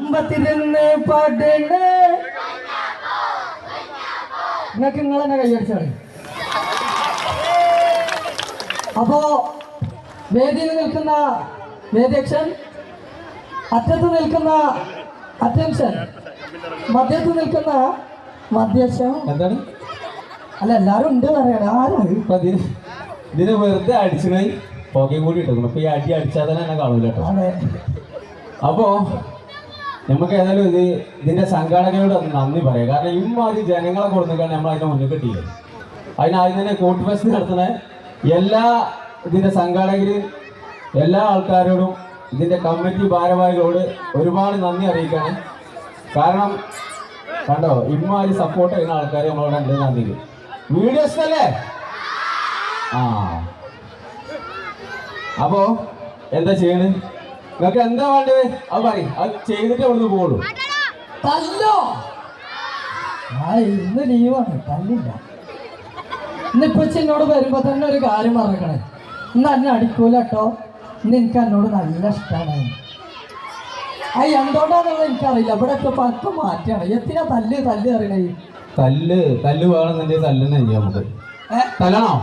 അമ്പത്തിരുന്ന് പാട്ടുണ്ട് നിങ്ങൾക്ക് നിങ്ങൾ തന്നെ കൈയടിച്ചാണ്. അപ്പോ വേദിയിൽ നിൽക്കുന്ന വേദ്യക്ഷൻ, അറ്റത്ത് നിൽക്കുന്ന അറ്റൻഷൻ, മധ്യത്ത് നിൽക്കുന്ന മധ്യക്ഷൻ. എന്താണ് അല്ല എല്ലാരും ഉണ്ട് പറയണ ആരാണ് ഇതിന് വെറുതെ അടിച്ചുകൈ പുകയും കൂടി ഇട്ടു. ഇപ്പൊ ഈ അടി അടിച്ചാൽ തന്നെ എന്നെ കാണൂല കേട്ടോ. അപ്പോ നമുക്ക് ഏതായാലും ഇതിന്റെ സംഘാടകരോട് നന്ദി പറയാം. കാരണം ഇമ്മാതിരി ജനങ്ങളെ കൊടുത്തിട്ടാണ് നമ്മൾ അതിന്റെ മുന്നിൽ കിട്ടിയത്. അതിനാദ്യം തന്നെ കോട്ട് ഫെസ്റ്റ് നടത്തുന്ന എല്ലാ ഇതിന്റെ സംഘാടകരും എല്ലാ ആൾക്കാരോടും ഇതിന്റെ കമ്മിറ്റി ഭാരവാഹികളോട് ഒരുപാട് നന്ദി അറിയിക്കാണ്. കാരണം കണ്ടോ ഇമ്മാതിരി സപ്പോർട്ട് ചെയ്യുന്ന ആൾക്കാർ നമ്മളോട് ഉണ്ട്. നന്ദി. വീഡിയോസ് അല്ലേ? ആ അപ്പോ എന്താ ചെയ്യണ്? നിങ്ങൾക്ക് എന്താ വേണ്ടത് അത് പറയും. അത് ചെയ്തിട്ട് അവിടുന്ന് പോകുള്ളൂ. തല്ലോ ഇന്ന് ലീവാണ്, തല്ലില്ല. ഇന്നിപ്പോ എന്നോട് വരുമ്പോ തന്നെ ഒരു കാര്യം പറഞ്ഞേ, ഇന്ന് എന്നെ അടിക്കൂല കേട്ടോ, ഇന്ന് എനിക്ക് എന്നോട് നല്ല ഇഷ്ടമാണ്. അത് എന്തുകൊണ്ടാന്നുള്ളത് എനിക്കറിയില്ല. ഇവിടെ ഒക്കെ പക്കം മാറ്റാണ്. എത്തിനാ തല്ല് തല്ല് അറിയണേ? തല്ല് വേണമെന്നുണ്ടെങ്കിൽ തല്ലുന്ന ചെയ്യാം. നമുക്ക് തല്ലണോ?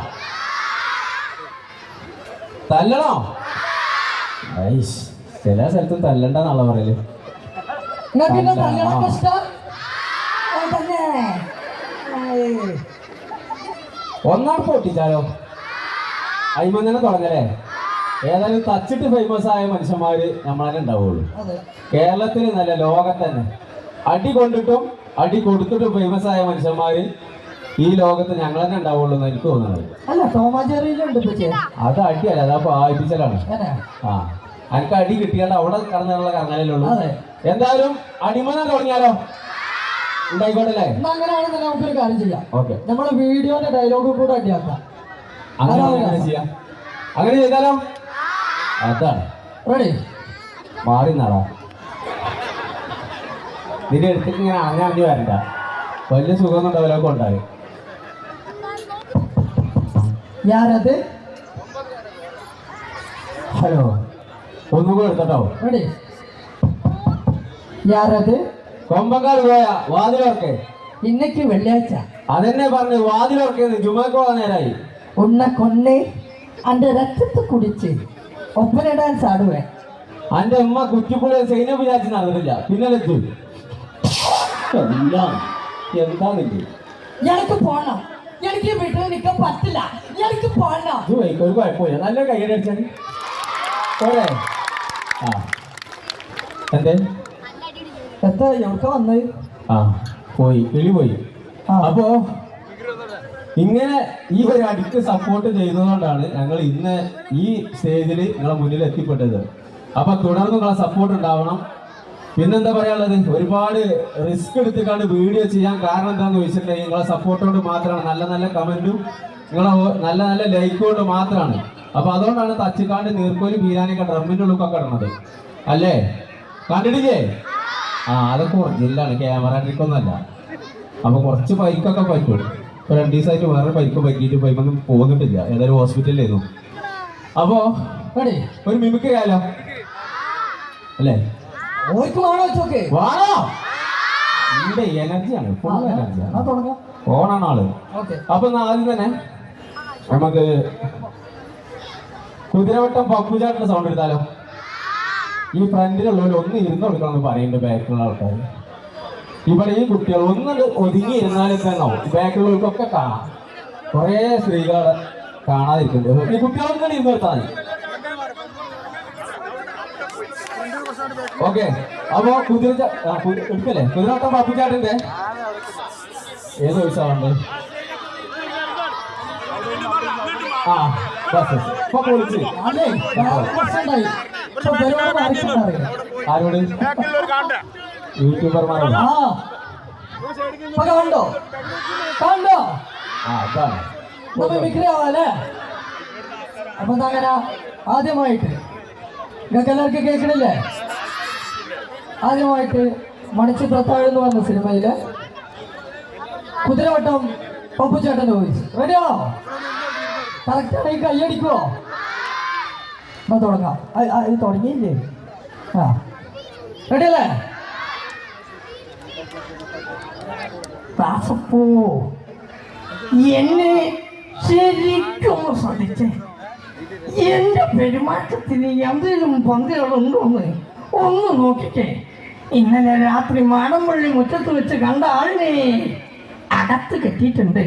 ചില സ്ഥലത്തും തല്ലണ്ടെന്നുള്ള പറയല്. ഒന്നാം പൊട്ടിച്ചാലോ? അയിമ തന്നെ തുടങ്ങലേ. ഏതായാലും തച്ചിട്ട് ഫേമസ് ആയ മനുഷ്യന്മാര് നമ്മളെ ഉണ്ടാവുള്ളൂ. കേരളത്തിൽ നല്ല ലോകത്ത് തന്നെ അടി കൊണ്ടിട്ടും അടി കൊടുത്തിട്ടും ഫേമസ് ആയ മനുഷ്യന്മാര് ഈ ലോകത്ത് ഞങ്ങൾ തന്നെ ഉണ്ടാവുള്ളൂ എന്ന് എനിക്ക് തോന്നുന്നത്. അത് അടിയല്ല, അതപ്പോ ആയിപ്പിച്ചലാണ്. ആ എനിക്ക് അടി കിട്ടിയാൽ അവിടെ കടന്നുള്ള കറങ്ങലല്ലേ ഉള്ളൂ. എന്തായാലും അടിമന തുടങ്ങിയാലോ? ഉണ്ടായിക്കോട്ടല്ലേ? അങ്ങനെയാണെന്ന് നമുക്കൊരു കാര്യം ചെയ്യാം. ഓക്കെ, നമ്മളെ വീഡിയോന്റെ ഡയലോഗ് കൂടെ അടിയാക്കാം. അങ്ങനെ ചെയ്യാം. അങ്ങനെ ചെയ്താലോ? അതാണ് റെഡി. മാറി നാളാ നിന്റെ അടുത്തേക്ക് ഇങ്ങനെ അങ്ങനെ വരണ്ട. വലിയ സുഖമൊന്നും ഉണ്ടാവില്ല. ഉണ്ടായി ഞാനത് ഹലോ ഒന്നും കൂടെ എടുത്തോ. റെഡി. ഞാനത് കൊമ്പങ്കാട് പോയ വാതിലോർക്കെ ഇന്നക്ക് വെള്ളിയാഴ്ച അതെന്നെ പറഞ്ഞു. വാതിലോർക്കെ ജുമാക്കോള നേരായി ഉണ്ണ കൊന്നെ അന്റെ രക്തത്തെ കുടിച്ച് ഒപ്പന ഡാൻസ് ആടുവേ. അന്റെ ഉമ്മ കുറ്റിപ്പുഴ സൈന്യം വിചാരിച്ച് നടന്നിട്ടില്ല. പിന്നെ എന്താണില്ല. എനിക്ക് പോണം. എനിക്ക് വീട്ടിൽ നിൽക്കാൻ പറ്റില്ല. എനിക്ക് പോണം. ഒരു കുഴപ്പമില്ല. നല്ല കൈയ്യടി അടിച്ചാൽ പോരെ. ആ എന്തേ എത്ര എവിടെ വന്നത്? ആ പോയി, കിളി പോയി. അപ്പോ ഇങ്ങനെ ഈ ഒരു അടിക്ക് സപ്പോർട്ട് ചെയ്തതുകൊണ്ടാണ് ഞങ്ങൾ ഇന്ന് ഈ സ്റ്റേജിൽ നിങ്ങളെ മുന്നിൽ എത്തിപ്പെട്ടത്. അപ്പൊ തുടർന്ന് നിങ്ങളെ സപ്പോർട്ട് ഉണ്ടാവണം. പിന്നെന്താ പറയാനുള്ളത്, ഒരുപാട് റിസ്ക് എടുത്തിട്ടാണ് വീഡിയോ ചെയ്യാൻ കാരണം എന്താണെന്ന് ചോദിച്ചിട്ടുണ്ടെങ്കിൽ നിങ്ങളെ സപ്പോർട്ടോട് മാത്രമാണ്. നല്ല നല്ല കമന്റും നിങ്ങളെ നല്ല നല്ല ലൈക്ക് കൊണ്ട് മാത്രമാണ്. അപ്പൊ അതുകൊണ്ടാണ് തച്ചിക്കാണ്ട് നീർക്കോലി ബീരാനൊക്കെ ഡ്രമ്മിന്റെ ഉള്ളിലൊക്കെ ഇടുന്നത് അല്ലേ? കണ്ടിട്ടില്ലേ? ആ അതൊക്കെ ഒറിജിനലാണ്, ക്യാമറ ട്രിക്കൊന്നുമല്ല. അപ്പൊ കുറച്ച് ബൈക്കൊക്കെ പറ്റും. ഇപ്പൊ 2 ദിവസമായിട്ട് വേറെ ബൈക്ക് പറ്റിയിട്ട് ബൈക്കൊന്നും പോകുന്നിട്ടില്ല. ഏതായാലും ഹോസ്പിറ്റലിലായിരുന്നു. അപ്പോ ഒരു മിമിക്രി ആയാലോ അല്ലേ? വാണോ? എന്റെ എനർജിയാണ്, ഫുൾ എനർജിയാണ്. ഓണാണ് ആള്. അപ്പൊ ആദ്യം തന്നെ നമുക്ക് കുതിരവട്ടം പപ്പുചാട്ടിന്റെ സൗണ്ട് എടുത്താലോ? ഈ ഫ്രണ്ടിലുള്ളവർ ഒന്ന് ഇരുന്ന് കൊടുക്കണമെന്ന് പറയുന്നുണ്ട് ബാക്കിലുള്ള ആൾക്കാർ. ഇവിടെ ഈ കുട്ടികൾ ഒന്ന് ഒതുങ്ങി ഇരുന്നാലും തന്നെ ബാക്കിലുള്ളവർക്കൊക്കെ കാണാം. കുറെ സ്ത്രീകളെ കാണാതിരിക്കുന്നുണ്ട്. ഈ കുട്ടികളൊന്നും ഇരുന്ന് എടുത്താൽ മതി. ഓക്കെ, അപ്പൊ എടുക്കല്ലേ? കുതിരവട്ടം പപ്പുചാട്ടിന്റെ ഏത് ദിവസമുണ്ട്? ആ ബസ് ഇപ്പൊ പൊളിച്ച് ആരോട്? യൂട്യൂബർമാരോട്. കണ്ടോ കണ്ടോ? ആ അതാണ് മിമിക്രി ആവാല്ലേ? അപ്പൊ അങ്ങനെ ആദ്യമായിട്ട് നിങ്ങൾക്ക് എല്ലാവർക്കും കേൾക്കണില്ലേ? ആദ്യമായിട്ട് മണിച്ചിത്രത്താഴ് എന്ന് പറഞ്ഞ സിനിമയില് കുതിരവട്ടം പപ്പുചേട്ടൻ്റെ വോയിസ്. റെഡിയാണോ? കറക്റ്റാണെങ്കിൽ കൈയടിക്കുവോ? എന്നാ തുടങ്ങാം. ഇത് തുടങ്ങിയില്ലേ? ആ റെഡി അല്ലേ? ദാസപ്പോ എന്നെ ശരിക്കും ശ്രദ്ധിച്ചേ. എന്റെ പെരുമാറ്റത്തിന് എന്തെങ്കിലും പന്തികളുണ്ടോന്ന് ഒന്ന് നോക്കിക്കേ. ഇന്നലെ രാത്രി മാടമ്പള്ളി മുറ്റത്ത് വെച്ച് കണ്ട ആളിനെ അകത്ത് കെട്ടിയിട്ടുണ്ട്.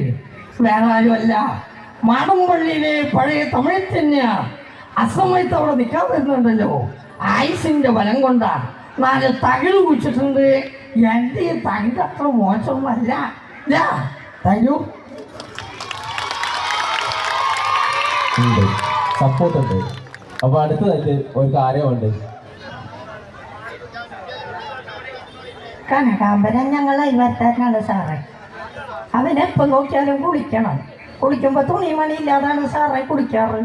വേറെ ആരുമല്ല, മാടമ്പള്ളിയിലെ പഴയ തമിഴ് തന്നെയാ. അസമയത്ത് അവിടെ നിൽക്കാൻ വരുന്നുണ്ടല്ലോ. ആയുസിന്റെ ബലം കൊണ്ടാ 4 തകിട് കുടിച്ചിട്ടുണ്ട്. എൻ്റെ ഈ തകിട് അത്ര മോശമൊന്നുമല്ല. Thank you. സപ്പോർട്ട് ഉണ്ട്. അപ്പൊ അടുത്തതായിട്ട് ഒരു കാര്യമുണ്ട്. കനകാമ്പരൻ ഞങ്ങൾ അയൽവരക്കാരനാണ് സാറേ. അവനെപ്പം നോക്കിയാലും കുളിക്കണം. കുളിക്കുമ്പോൾ തുണിമണി ഇല്ലാതാണ് സാറേ കുളിക്കാറ്.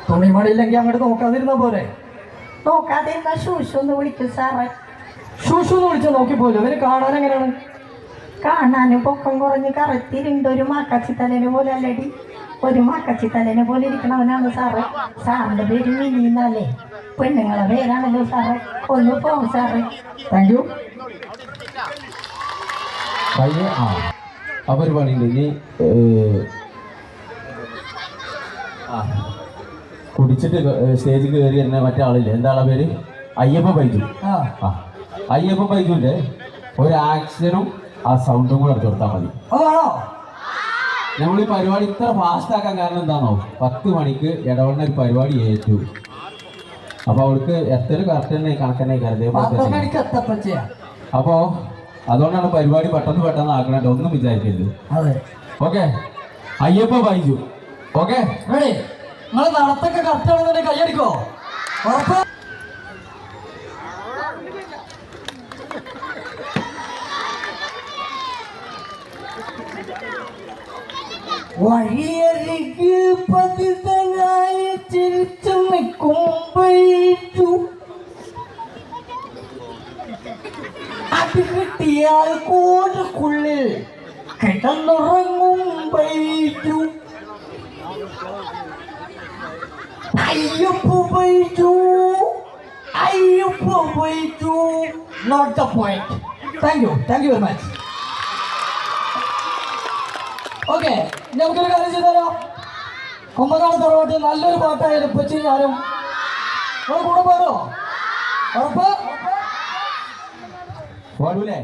തുണിമണി ഇല്ലെങ്കിൽ അങ്ങോട്ട് നോക്കാതിരുന്ന പോലെ. നോക്കാതിരുന്ന ഷൂഷു ഒന്ന് വിളിക്കും സാറേ. ഷൂഷു എന്ന് വിളിച്ചാൽ നോക്കിപ്പോലും. അവന് കാണാൻ എങ്ങനെയാണ്? കാണാനും പൊക്കം കുറഞ്ഞ് കറുത്തിരുണ്ട്. ഒരു മാക്കാച്ചി തലേനെ പോലെ അല്ലടി, ഒരു മാക്കാച്ചി തലേനെ പോലെ ഇരിക്കണവനാണ് സാറേ. സാറിൻ്റെ പേര് മിനിന്നല്ലേ? പെണ്ണുങ്ങളെ പേരാണല്ലോ സാറേ. ഒന്ന് പോകും സാറേ. Thank you. അപ്പൊ ഒരു പണിയുണ്ട്. ഇനി കുടിച്ചിട്ട് സ്റ്റേജിൽ കയറി തന്നെ മറ്റേ ആളില്ലേ, എന്താണ് പേര്? അയ്യപ്പ ബൈജു. അയ്യപ്പ ബൈജുവിന്റെ ഒരു ആക്ഷനും ആ സൗണ്ടും കൂടെ എടുത്ത് കൊടുത്താൽ മതി. നമ്മൾ ഈ പരിപാടി ഇത്ര ഫാസ്റ്റ് ആക്കാൻ കാരണം എന്താണോ, 10 മണിക്ക് ഇടവണ്ണ ഒരു പരിപാടി ഏറ്റു. അപ്പൊ അവർക്ക് എത്ര കറക്റ്റ് തന്നെ കണക്കന്നെ കരുതേ. അപ്പോ അതുകൊണ്ടാണ് പരിപാടി പെട്ടെന്ന് ആക്കണേട്ടോ, ഒന്നും വിചാരിക്കരുത്. ഓക്കെ, അയ്യപ്പ ബൈജു. ഓക്കെ, നിങ്ങൾ നടത്തൊക്കെ കറക്റ്റാണെന്നുണ്ടെങ്കിൽ കൈയടിക്കോ? ഉറപ്പ്? വഴിയരികെ പതിതനായി ചിരിച്ചു നിൽക്കും ബൈജു. അത് കിട്ടിയാൽ കോടുക്കുള്ളിൽ കിടന്നുറങ്ങും Baiju. Ayyappa Baiju, Ayyappa Baiju. Note the point. Thank you very much. Okay, നമുക്കൊരു കാര്യം ചെയ്താലോ? കൊമ്പനാട് തറവാട്ട് നല്ലൊരു പാട്ടായാലും ഇപ്പച്ചി ഞാനും കൂടെ പോരോ? ഉറപ്പ്? പാടൂലേ?